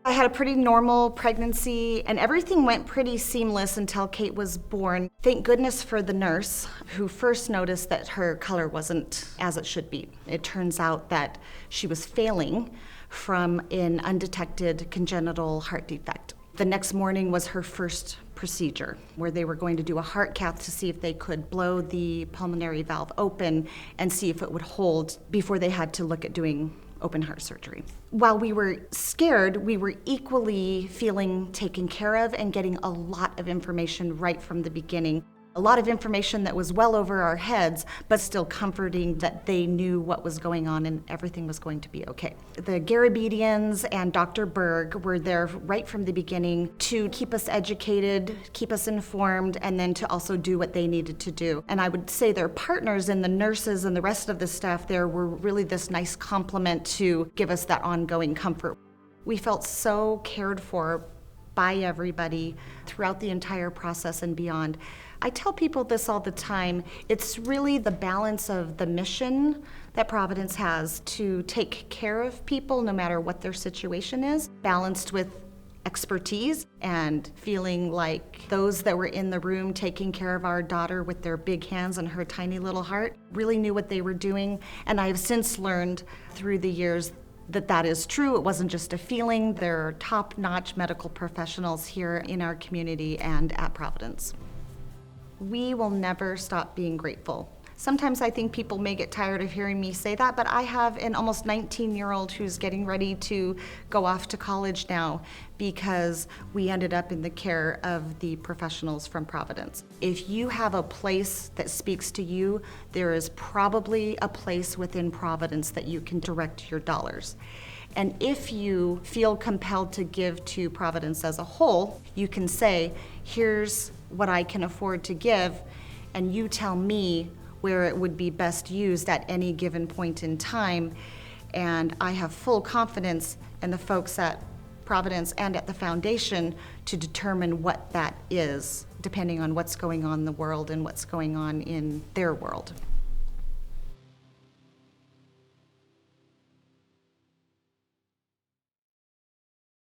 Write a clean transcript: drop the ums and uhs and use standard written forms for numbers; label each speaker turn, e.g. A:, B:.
A: I had a pretty normal pregnancy and everything went pretty seamless until Kate was born. Thank goodness for the nurse who first noticed that her color wasn't as it should be. It turns out that she was failing from an undetected congenital heart defect. The next morning was her first procedure where they were going to do a heart cath to see if they could blow the pulmonary valve open and see if it would hold before they had to look at doing open heart surgery. While we were scared, we were equally feeling taken care of and getting a lot of information right from the beginning. A lot of information that was well over our heads, but still comforting that they knew what was going on and everything was going to be okay. The Garabedians and Dr. Berg were there right from the beginning to keep us educated, keep us informed, and then to also do what they needed to do. And I would say their partners and the nurses and the rest of the staff there were really this nice complement to give us that ongoing comfort. We felt so cared for by everybody throughout the entire process and beyond. I tell people this all the time. It's really the balance of the mission that Providence has to take care of people no matter what their situation is, balanced with expertise and feeling like those that were in the room taking care of our daughter with their big hands and her tiny little heart really knew what they were doing. And I have since learned through the years that that is true. It wasn't just a feeling. There are top-notch medical professionals here in our community and at Providence. We will never stop being grateful. Sometimes I think people may get tired of hearing me say that, but I have an almost 19-year-old who's getting ready to go off to college now because we ended up in the care of the professionals from Providence. If you have a place that speaks to you, there is probably a place within Providence that you can direct your dollars. And if you feel compelled to give to Providence as a whole, you can say, here's what I can afford to give, and you tell me where it would be best used at any given point in time. And I have full confidence in the folks at Providence and at the foundation to determine what that is, depending on what's going on in the world and what's going on in their world.